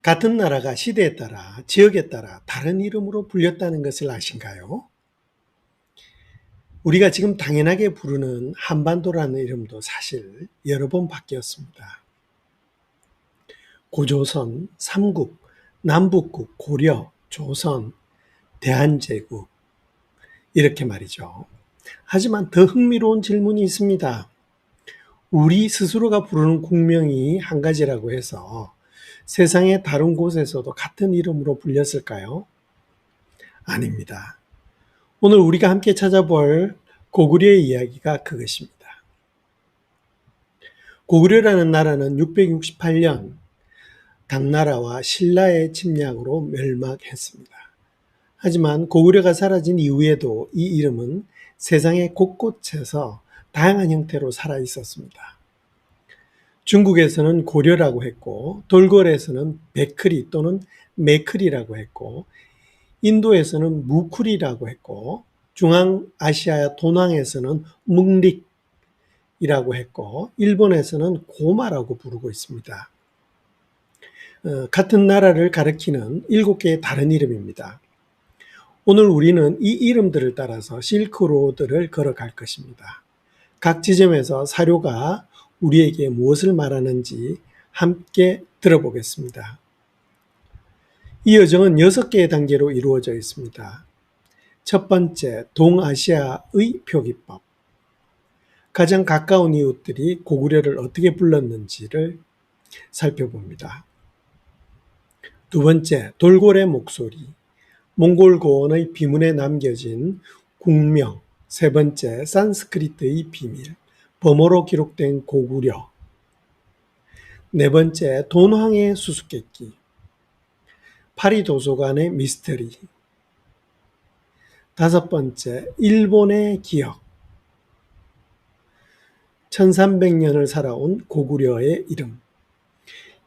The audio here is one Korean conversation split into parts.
같은 나라가 시대에 따라 지역에 따라 다른 이름으로 불렸다는 것을 아신가요? 우리가 지금 당연하게 부르는 한반도라는 이름도 사실 여러 번 바뀌었습니다. 고조선, 삼국, 남북국, 고려, 조선, 대한제국 이렇게 말이죠. 하지만 더 흥미로운 질문이 있습니다. 우리 스스로가 부르는 국명이 한 가지라고 해서 세상의 다른 곳에서도 같은 이름으로 불렸을까요? 아닙니다. 오늘 우리가 함께 찾아볼 고구려의 이야기가 그것입니다. 고구려라는 나라는 668년 당나라와 신라의 침략으로 멸망했습니다. 하지만 고구려가 사라진 이후에도 이 이름은 세상의 곳곳에서 다양한 형태로 살아 있었습니다. 중국에서는 고려라고 했고, 돌궐에서는 베크리 또는 메크리라고 했고, 인도에서는 무쿠리라고 했고, 중앙아시아 도낭에서는 묵릭이라고 했고, 일본에서는 고마라고 부르고 있습니다. 같은 나라를 가리키는 7개의 다른 이름입니다. 오늘 우리는 이 이름들을 따라서 실크로드를 걸어갈 것입니다. 각 지점에서 사료가 우리에게 무엇을 말하는지 함께 들어보겠습니다. 이 여정은 6개의 단계로 이루어져 있습니다. 첫 번째, 동아시아의 표기법. 가장 가까운 이웃들이 고구려를 어떻게 불렀는지를 살펴봅니다. 두 번째, 돌고래 목소리. 몽골 고원의 비문에 남겨진 국명. 세 번째, 산스크리트의 비밀. 범어로 기록된 고구려. 네 번째, 돈황의 수수께끼. 파리 도서관의 미스터리. 다섯 번째, 일본의 기억. 1300년을 살아온 고구려의 이름.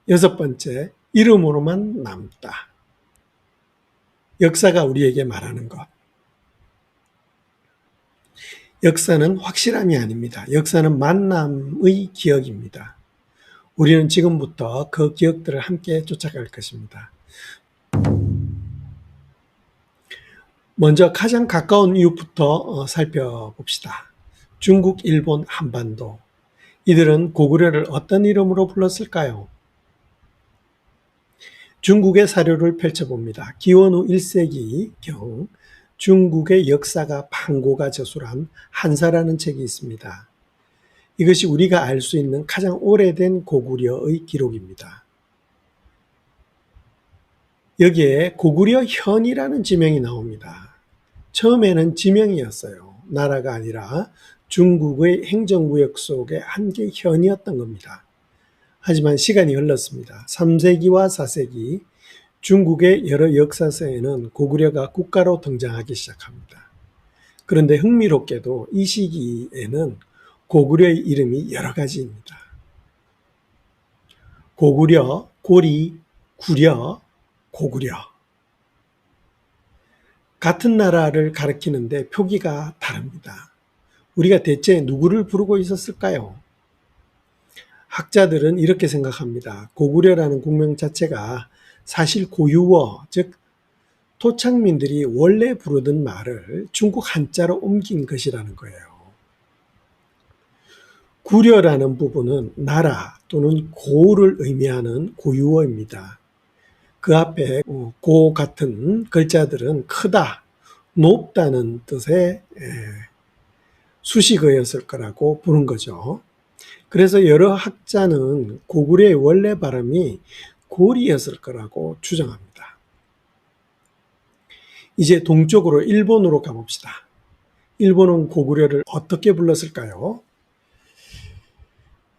여섯 번째, 이름으로만 남다. 역사가 우리에게 말하는 것. 역사는 확실함이 아닙니다. 역사는 만남의 기억입니다. 우리는 지금부터 그 기억들을 함께 쫓아갈 것입니다. 먼저 가장 가까운 이웃부터 살펴봅시다. 중국, 일본, 한반도. 이들은 고구려를 어떤 이름으로 불렀을까요? 중국의 사료를 펼쳐봅니다. 기원후 1세기경 중국의 역사가 판고가 저술한 한사라는 책이 있습니다. 이것이 우리가 알 수 있는 가장 오래된 고구려의 기록입니다. 여기에 고구려현이라는 지명이 나옵니다. 처음에는 지명이었어요. 나라가 아니라 중국의 행정구역 속의 한 개의 현이었던 겁니다. 하지만 시간이 흘렀습니다. 3세기와 4세기 중국의 여러 역사서에는 고구려가 국가로 등장하기 시작합니다. 그런데 흥미롭게도 이 시기에는 고구려의 이름이 여러 가지입니다. 고구려, 고리, 구려, 고구려. 같은 나라를 가리키는데 표기가 다릅니다. 우리가 대체 누구를 부르고 있었을까요? 학자들은 이렇게 생각합니다. 고구려라는 국명 자체가 사실 고유어, 즉 토착민들이 원래 부르던 말을 중국 한자로 옮긴 것이라는 거예요. 구려라는 부분은 나라 또는 고를 의미하는 고유어입니다. 그 앞에 고 같은 글자들은 크다, 높다는 뜻의 수식어였을 거라고 보는 거죠. 그래서 여러 학자는 고구려의 원래 발음이 고리였을 거라고 추정합니다. 이제 동쪽으로 일본으로 가봅시다. 일본은 고구려를 어떻게 불렀을까요?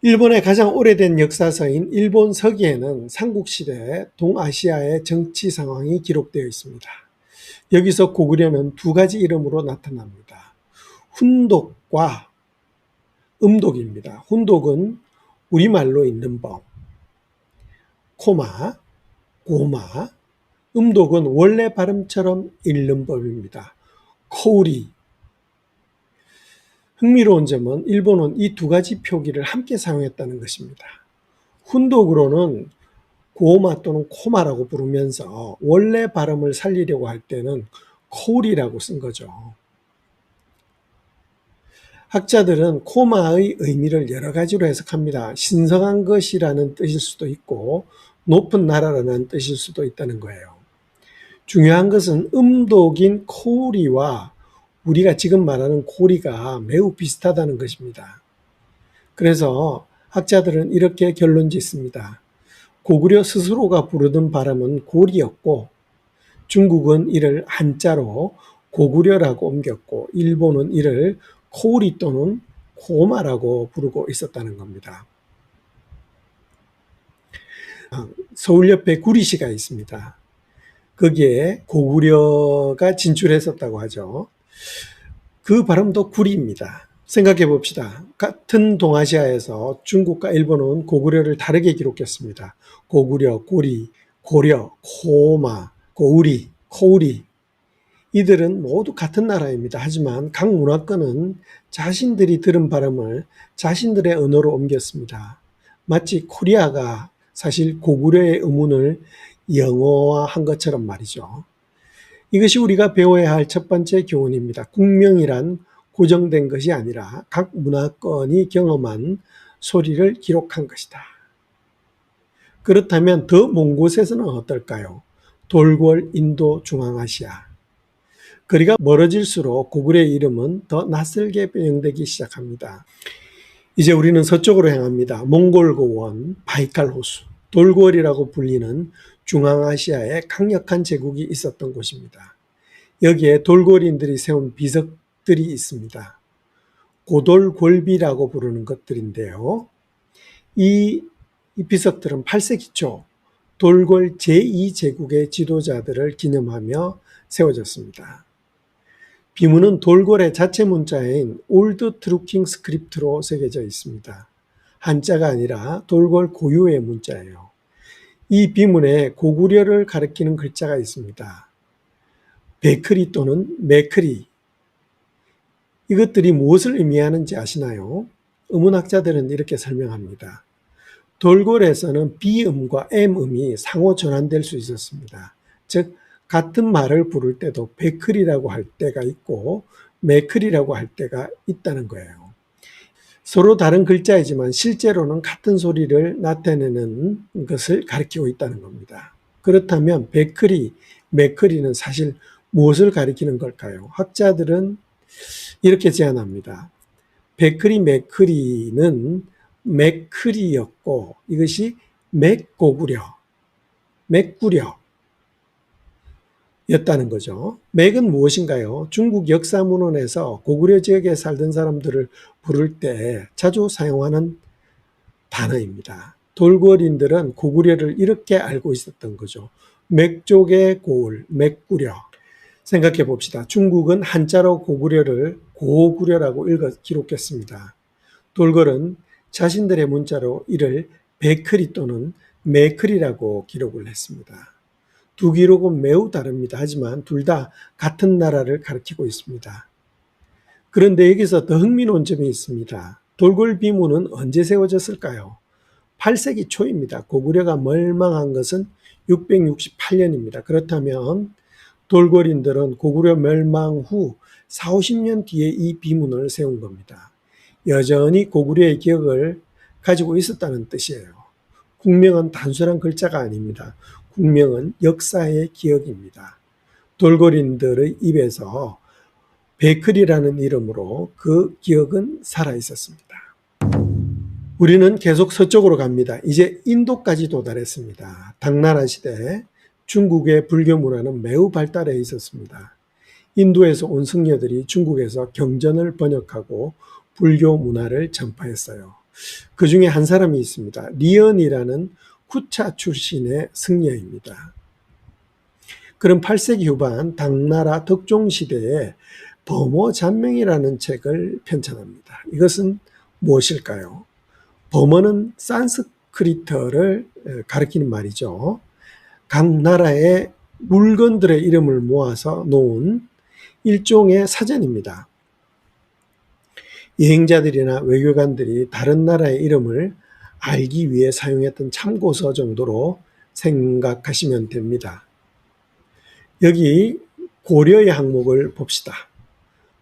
일본의 가장 오래된 역사서인 일본 서기에는 삼국시대 동아시아의 정치 상황이 기록되어 있습니다. 여기서 고구려는 두 가지 이름으로 나타납니다. 훈독과 음독입니다. 훈독은 우리말로 있는 법, 코마, 고마, 음독은 원래 발음처럼 읽는 법입니다. 코우리. 흥미로운 점은 일본은 이 두 가지 표기를 함께 사용했다는 것입니다. 훈독으로는 고마 또는 코마라고 부르면서 원래 발음을 살리려고 할 때는 콜이라고 쓴 거죠. 학자들은 코마의 의미를 여러 가지로 해석합니다. 신성한 것이라는 뜻일 수도 있고 높은 나라라는 뜻일 수도 있다는 거예요. 중요한 것은 음독인 코리와 우리가 지금 말하는 코리가 매우 비슷하다는 것입니다. 그래서 학자들은 이렇게 결론 짓습니다. 고구려 스스로가 부르던 발음은 고리였고 중국은 이를 한자로 고구려라고 옮겼고 일본은 이를 코우리 또는 고마라고 부르고 있었다는 겁니다. 서울 옆에 구리시가 있습니다. 거기에 고구려가 진출했었다고 하죠. 그 발음도 구리입니다. 생각해 봅시다. 같은 동아시아에서 중국과 일본은 고구려를 다르게 기록했습니다. 고구려, 고리, 고려, 고마, 고우리, 코우리. 이들은 모두 같은 나라입니다. 하지만 각 문화권은 자신들이 들은 발음을 자신들의 언어로 옮겼습니다. 마치 코리아가 사실 고구려의 의문을 영어화한 것처럼 말이죠. 이것이 우리가 배워야 할 첫 번째 교훈입니다. 국명이란 고정된 것이 아니라 각 문화권이 경험한 소리를 기록한 것이다. 그렇다면 더 먼 곳에서는 어떨까요? 돌궐, 인도, 중앙아시아. 거리가 멀어질수록 고구려의 이름은 더 낯설게 변형되기 시작합니다. 이제 우리는 서쪽으로 향합니다. 몽골고원, 바이칼 호수, 돌궐이라고 불리는 중앙아시아에 강력한 제국이 있었던 곳입니다. 여기에 돌궐인들이 세운 비석들이 있습니다. 고돌골비라고 부르는 것들인데요. 이 비석들은 8세기 초 돌궐 제2제국의 지도자들을 기념하며 세워졌습니다. 비문은 돌궐의 자체 문자인 올드 트루킹 스크립트로 새겨져 있습니다. 한자가 아니라 돌궐 고유의 문자예요. 이 비문에 고구려를 가리키는 글자가 있습니다. 베크리 또는 메크리. 이것들이 무엇을 의미하는지 아시나요? 의문학자들은 이렇게 설명합니다. 돌궐에서는 비음과 M음이 상호 전환될 수 있었습니다. 즉 같은 말을 부를 때도 베클이라고 할 때가 있고 메클이라고 할 때가 있다는 거예요. 서로 다른 글자이지만 실제로는 같은 소리를 나타내는 것을 가리키고 있다는 겁니다. 그렇다면 베클이, 메클이는 사실 무엇을 가리키는 걸까요? 학자들은 이렇게 제안합니다. 베클이, 메클이는 맥클이었고 이것이 맥고구려, 맥구려 였다는 거죠. 맥은 무엇인가요? 중국 역사문헌에서 고구려 지역에 살던 사람들을 부를 때 자주 사용하는 단어입니다. 돌궐인들은 고구려를 이렇게 알고 있었던 거죠. 맥족의 고을, 맥구려. 생각해 봅시다. 중국은 한자로 고구려를 고구려라고 기록했습니다. 돌궐은 자신들의 문자로 이를 베크리 또는 메크리라고 기록을 했습니다. 두 기록은 매우 다릅니다. 하지만 둘 다 같은 나라를 가리키고 있습니다. 그런데 여기서 더 흥미로운 점이 있습니다. 돌궐 비문은 언제 세워졌을까요? 8세기 초입니다. 고구려가 멸망한 것은 668년입니다. 그렇다면 돌궐인들은 고구려 멸망 후 40~50년 뒤에 이 비문을 세운 겁니다. 여전히 고구려의 기억을 가지고 있었다는 뜻이에요. 국명은 단순한 글자가 아닙니다. 국명은 역사의 기억입니다. 돌궐인들의 입에서 베클이라는 이름으로 그 기억은 살아있었습니다. 우리는 계속 서쪽으로 갑니다. 이제 인도까지 도달했습니다. 당나라 시대 중국의 불교 문화는 매우 발달해 있었습니다. 인도에서 온 승려들이 중국에서 경전을 번역하고 불교 문화를 전파했어요. 그 중에 한 사람이 있습니다. 리언이라는 쿠차 출신의 승려입니다. 그럼 8세기 후반 당나라 덕종 시대에 범어잔명이라는 책을 편찬합니다. 이것은 무엇일까요? 범어는 산스크리트어를 가리키는 말이죠. 각 나라의 물건들의 이름을 모아서 놓은 일종의 사전입니다. 여행자들이나 외교관들이 다른 나라의 이름을 알기 위해 사용했던 참고서 정도로 생각하시면 됩니다. 여기 고려의 항목을 봅시다.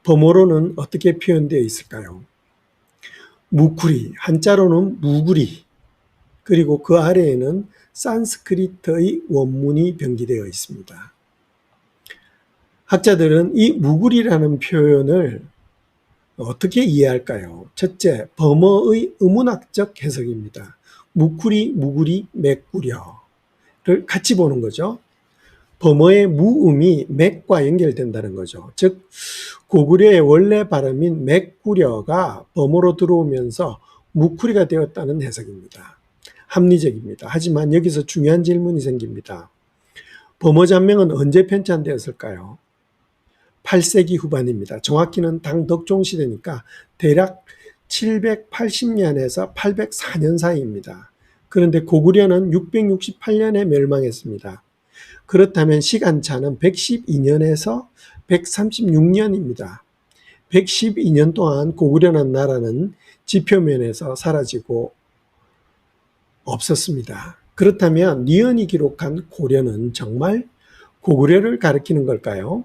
범어로는 어떻게 표현되어 있을까요? 무쿠리, 한자로는 무구리, 그리고 그 아래에는 산스크리트의 원문이 병기되어 있습니다. 학자들은 이 무구리라는 표현을 어떻게 이해할까요? 첫째, 범어의 의문학적 해석입니다. 무구리, 무구리, 맥구려를 같이 보는 거죠. 범어의 무음이 맥과 연결된다는 거죠. 즉 고구려의 원래 발음인 맥구려가 범어로 들어오면서 무쿠리가 되었다는 해석입니다. 합리적입니다. 하지만 여기서 중요한 질문이 생깁니다. 범어 잔명은 언제 편찬되었을까요? 8세기 후반입니다. 정확히는 당덕종 시대니까 대략 780년에서 804년 사이입니다. 그런데 고구려는 668년에 멸망했습니다. 그렇다면 시간차는 112년에서 136년입니다. 112년 동안 고구려라는 나라는 지표면에서 사라지고 없었습니다. 그렇다면 니은이 기록한 고려는 정말 고구려를 가리키는 걸까요?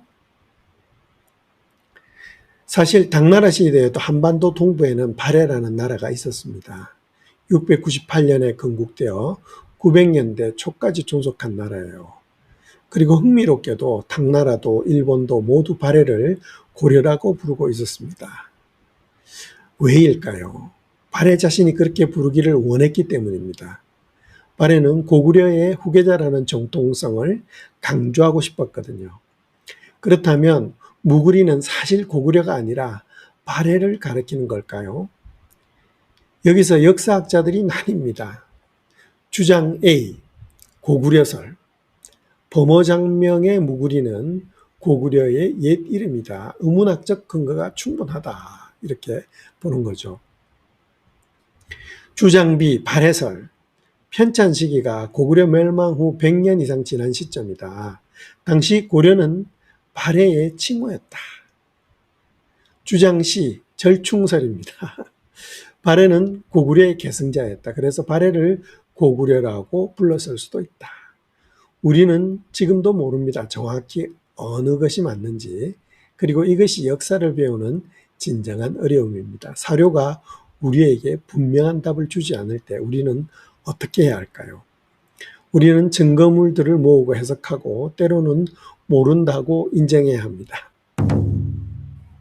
사실 당나라 시대에도 한반도 동부에는 발해라는 나라가 있었습니다. 698년에 건국되어 900년대 초까지 존속한 나라예요. 그리고 흥미롭게도 당나라도 일본도 모두 발해를 고려라고 부르고 있었습니다. 왜일까요? 발해 자신이 그렇게 부르기를 원했기 때문입니다. 발해는 고구려의 후계자라는 정통성을 강조하고 싶었거든요. 그렇다면 무구리는 사실 고구려가 아니라 발해를 가리키는 걸까요? 여기서 역사학자들이 나뉩니다. 주장 A, 고구려설. 범어장명의 무구리는 고구려의 옛 이름이다. 의문학적 근거가 충분하다. 이렇게 보는 거죠. 주장 B, 발해설. 편찬 시기가 고구려 멸망 후 100년 이상 지난 시점이다. 당시 고려는 발해의 칭호였다. 주장 C, 절충설입니다. 발해는 고구려의 계승자였다. 그래서 발해를 고구려라고 불렀을 수도 있다. 우리는 지금도 모릅니다. 정확히 어느 것이 맞는지. 그리고 이것이 역사를 배우는 진정한 어려움입니다. 사료가 우리에게 분명한 답을 주지 않을 때 우리는 어떻게 해야 할까요? 우리는 증거물들을 모으고 해석하고 때로는 모른다고 인정해야 합니다.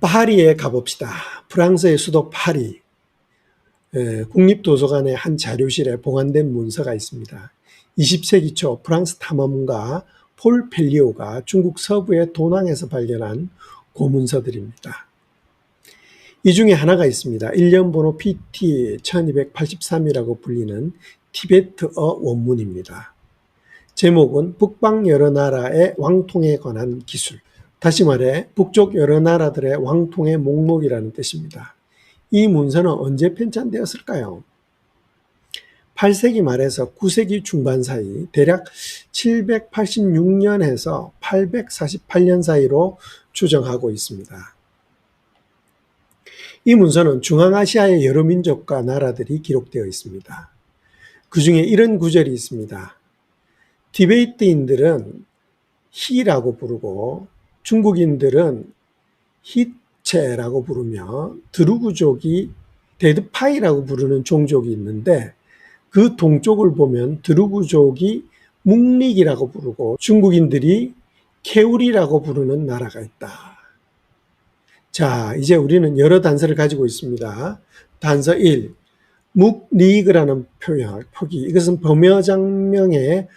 파리에 가봅시다. 프랑스의 수도 파리. 국립도서관의 한 자료실에 보관된 문서가 있습니다. 20세기 초 프랑스 탐험가 폴 펠리오가 중국 서부의 도낭에서 발견한 고문서들입니다. 이 중에 하나가 있습니다. 일련번호 PT 1283이라고 불리는 티베트어 원문입니다. 제목은 북방 여러 나라의 왕통에 관한 기술. 다시 말해 북쪽 여러 나라들의 왕통의 목록이라는 뜻입니다. 이 문서는 언제 편찬되었을까요? 8세기 말에서 9세기 중반 사이 대략 786년에서 848년 사이로 추정하고 있습니다. 이 문서는 중앙아시아의 여러 민족과 나라들이 기록되어 있습니다. 그 중에 이런 구절이 있습니다. 티베트인들은 히라고 부르고 중국인들은 히체라고 부르며 드루그족이 데드파이라고 부르는 종족이 있는데 그 동쪽을 보면 드루그족이 묵릭이라고 부르고 중국인들이 케울이라고 부르는 나라가 있다. 자, 이제 우리는 여러 단서를 가지고 있습니다. 단서 1, 묵리그라는 표기. 이것은 범어장명의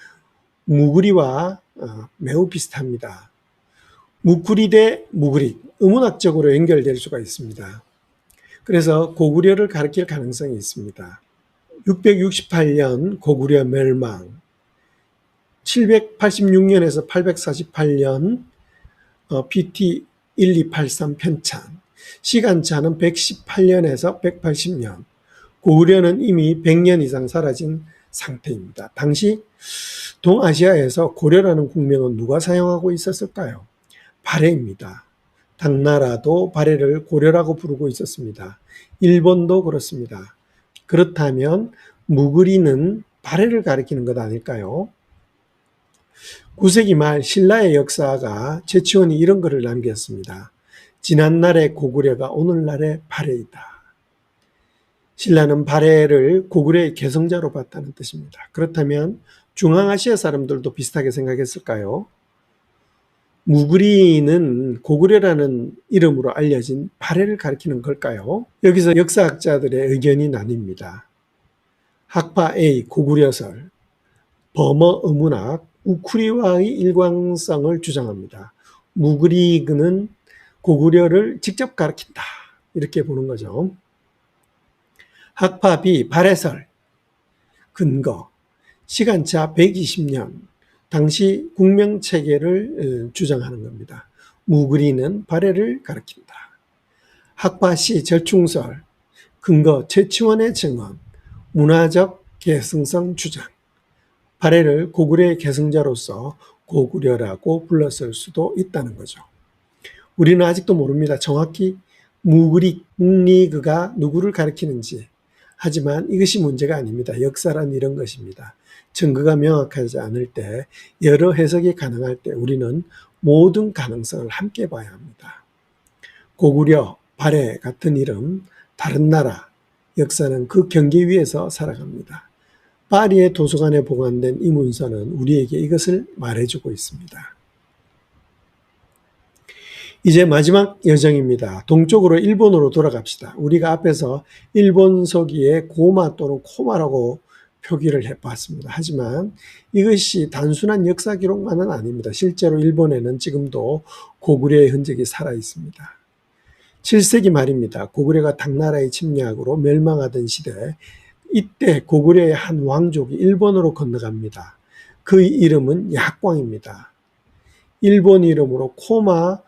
무구리와 매우 비슷합니다. 무구리 대 무구리, 의문학적으로 연결될 수가 있습니다. 그래서 고구려를 가리킬 가능성이 있습니다. 668년 고구려 멸망, 786년에서 848년 BT 1283 편찬, 시간차는 118년에서 180년, 고구려는 이미 100년 이상 사라진 상태입니다. 당시 동아시아에서 고려라는 국명은 누가 사용하고 있었을까요? 발해입니다. 당나라도 발해를 고려라고 부르고 있었습니다. 일본도 그렇습니다. 그렇다면 무구리는 발해를 가리키는 것 아닐까요? 9세기 말 신라의 역사가 최치원이 이런 글을 남겼습니다. 지난날의 고구려가 오늘날의 발해이다. 신라는 발해를 고구려의 개성자로 봤다는 뜻입니다. 그렇다면 중앙아시아 사람들도 비슷하게 생각했을까요? 무구리는 고구려라는 이름으로 알려진 발해를 가리키는 걸까요? 여기서 역사학자들의 의견이 나뉩니다. 학파 A 고구려설, 범어 어문학, 우쿠리와의 일관성을 주장합니다. 무구리는 고구려를 직접 가리킨다. 이렇게 보는 거죠. 학파 B 발해설, 근거, 시간차 120년, 당시 국명체계를 주장하는 겁니다. 무구리는 발해를 가리킨다. 학파 C 절충설, 근거 최치원의 증언, 문화적 계승성 주장. 발해를 고구려의 계승자로서 고구려라고 불렀을 수도 있다는 거죠. 우리는 아직도 모릅니다. 정확히 묵리그가 누구를 가리키는지. 하지만 이것이 문제가 아닙니다. 역사란 이런 것입니다. 증거가 명확하지 않을 때, 여러 해석이 가능할 때 우리는 모든 가능성을 함께 봐야 합니다. 고구려, 발해 같은 이름, 다른 나라, 역사는 그 경계 위에서 살아갑니다. 파리의 도서관에 보관된 이 문서는 우리에게 이것을 말해주고 있습니다. 이제 마지막 여정입니다. 동쪽으로 일본으로 돌아갑시다. 우리가 앞에서 일본 서기에 고마 또는 코마라고 표기를 해봤습니다. 하지만 이것이 단순한 역사 기록만은 아닙니다. 실제로 일본에는 지금도 고구려의 흔적이 살아 있습니다. 7세기 말입니다. 고구려가 당나라의 침략으로 멸망하던 시대, 이때 고구려의 한 왕족이 일본으로 건너갑니다. 그 이름은 약광입니다. 일본 이름으로 코마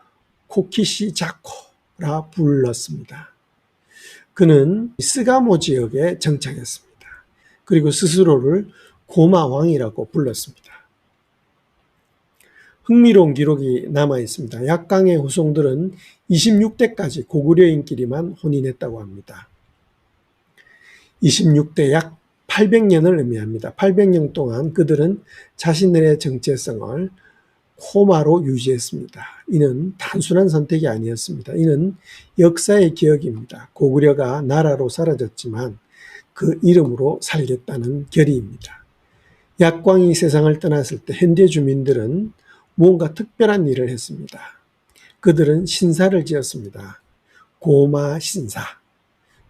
코키시 자코라 불렀습니다. 그는 스가모 지역에 정착했습니다. 그리고 스스로를 고마왕이라고 불렀습니다. 흥미로운 기록이 남아 있습니다. 약광의 후손들은 26대까지 고구려인끼리만 혼인했다고 합니다. 26대 약 800년을 의미합니다. 800년 동안 그들은 자신들의 정체성을 코마로 유지했습니다. 이는 단순한 선택이 아니었습니다. 이는 역사의 기억입니다. 고구려가 나라로 사라졌지만 그 이름으로 살겠다는 결의입니다. 약광이 세상을 떠났을 때 현대 주민들은 무언가 특별한 일을 했습니다. 그들은 신사를 지었습니다. 고마 신사.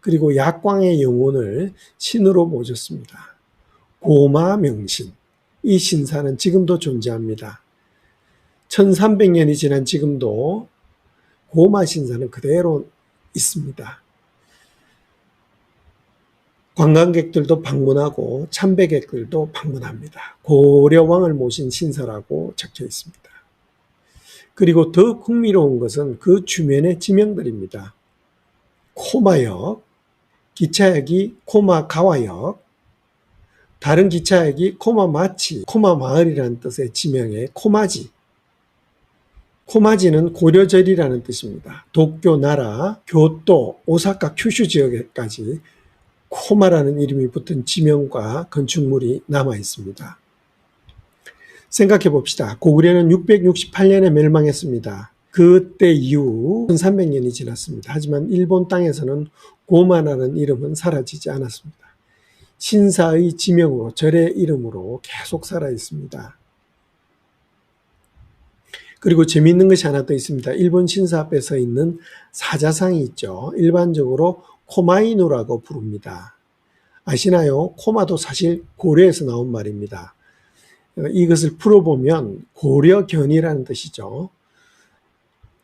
그리고 약광의 영혼을 신으로 모셨습니다. 고마 명신. 이 신사는 지금도 존재합니다. 1300년이 지난 지금도 고마 신사는 그대로 있습니다. 관광객들도 방문하고 참배객들도 방문합니다. 고려왕을 모신 신사라고 적혀 있습니다. 그리고 더 흥미로운 것은 그 주변의 지명들입니다. 코마역, 기차역이 코마가와역, 다른 기차역이 코마마치, 코마마을이라는 뜻의 지명의 코마지. 코마지는 고려절이라는 뜻입니다. 도쿄, 나라, 교토, 오사카, 큐슈 지역에까지 코마라는 이름이 붙은 지명과 건축물이 남아 있습니다. 생각해 봅시다. 고구려는 668년에 멸망했습니다. 그때 이후 1300년이 지났습니다. 하지만 일본 땅에서는 고마라는 이름은 사라지지 않았습니다. 신사의 지명으로, 절의 이름으로 계속 살아 있습니다. 그리고 재미있는 것이 하나 더 있습니다. 일본 신사 앞에 서 있는 사자상이 있죠. 일반적으로 코마이누라고 부릅니다. 아시나요? 코마도 사실 고려에서 나온 말입니다. 이것을 풀어보면 고려견이라는 뜻이죠.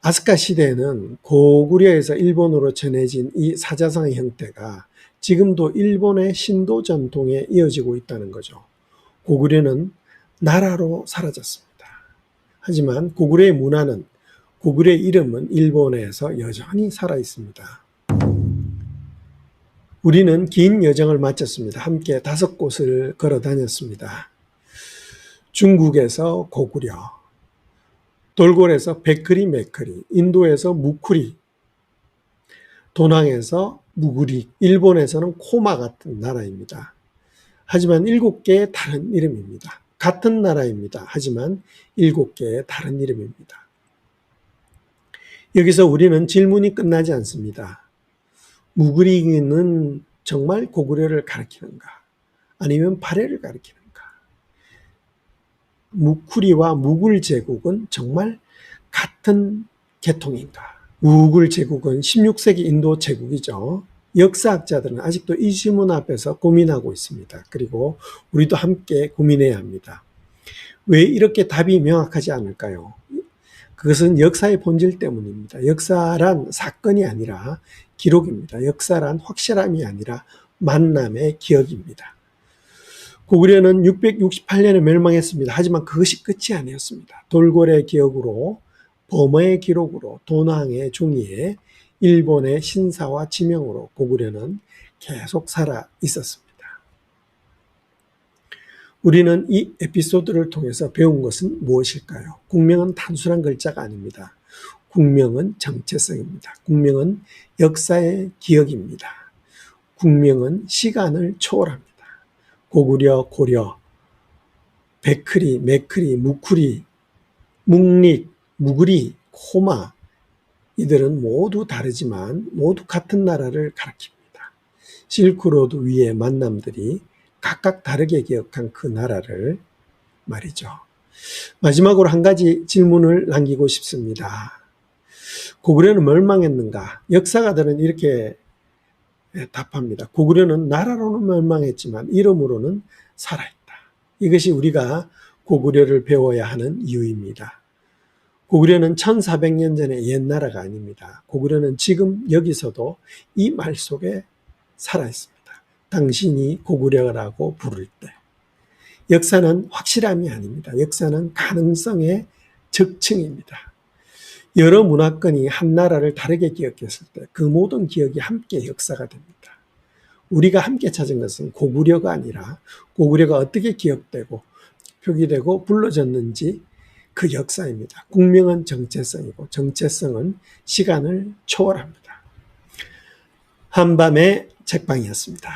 아스카 시대에는 고구려에서 일본으로 전해진 이 사자상의 형태가 지금도 일본의 신도 전통에 이어지고 있다는 거죠. 고구려는 나라로 사라졌습니다. 하지만 고구려의 문화는, 고구려의 이름은 일본에서 여전히 살아 있습니다. 우리는 긴 여정을 마쳤습니다. 함께 5곳을 걸어 다녔습니다. 중국에서 고구려, 돌고래에서 베크리 메크리, 인도에서 무쿠리, 도낭에서 무구리, 일본에서는 코마 같은 나라입니다. 하지만 7개의 다른 이름입니다. 같은 나라입니다. 하지만 7개의 다른 이름입니다. 여기서 우리는 질문이 끝나지 않습니다. 무구리는 정말 고구려를 가리키는가? 아니면 발해를 가리키는가? 무쿠리와 무굴 제국은 정말 같은 계통인가? 무굴 제국은 16세기 인도 제국이죠. 역사학자들은 아직도 이 질문 앞에서 고민하고 있습니다. 그리고 우리도 함께 고민해야 합니다. 왜 이렇게 답이 명확하지 않을까요? 그것은 역사의 본질 때문입니다. 역사란 사건이 아니라 기록입니다. 역사란 확실함이 아니라 만남의 기억입니다. 고구려는 668년에 멸망했습니다. 하지만 그것이 끝이 아니었습니다. 돌고래 기억으로, 범어의 기록으로, 도낭의 종이에, 일본의 신사와 지명으로 고구려는 계속 살아 있었습니다. 우리는 이 에피소드를 통해서 배운 것은 무엇일까요? 국명은 단순한 글자가 아닙니다. 국명은 정체성입니다. 국명은 역사의 기억입니다. 국명은 시간을 초월합니다. 고구려, 고려, 백크리, 매크리, 무쿠리, 묵릭, 무구리, 코마, 이들은 모두 다르지만 모두 같은 나라를 가리킵니다. 실크로드 위의 만남들이 각각 다르게 기억한 그 나라를 말이죠. 마지막으로 한 가지 질문을 남기고 싶습니다. 고구려는 멸망했는가? 역사가들은 이렇게 답합니다. 고구려는 나라로는 멸망했지만 이름으로는 살아있다. 이것이 우리가 고구려를 배워야 하는 이유입니다. 고구려는 1400년 전의 옛 나라가 아닙니다. 고구려는 지금 여기서도 이 말 속에 살아있습니다. 당신이 고구려라고 부를 때. 역사는 확실함이 아닙니다. 역사는 가능성의 적층입니다. 여러 문화권이 한 나라를 다르게 기억했을 때 그 모든 기억이 함께 역사가 됩니다. 우리가 함께 찾은 것은 고구려가 아니라 고구려가 어떻게 기억되고 표기되고 불러졌는지 그 역사입니다. 국명은 정체성이고 정체성은 시간을 초월합니다. 한밤의 책방이었습니다.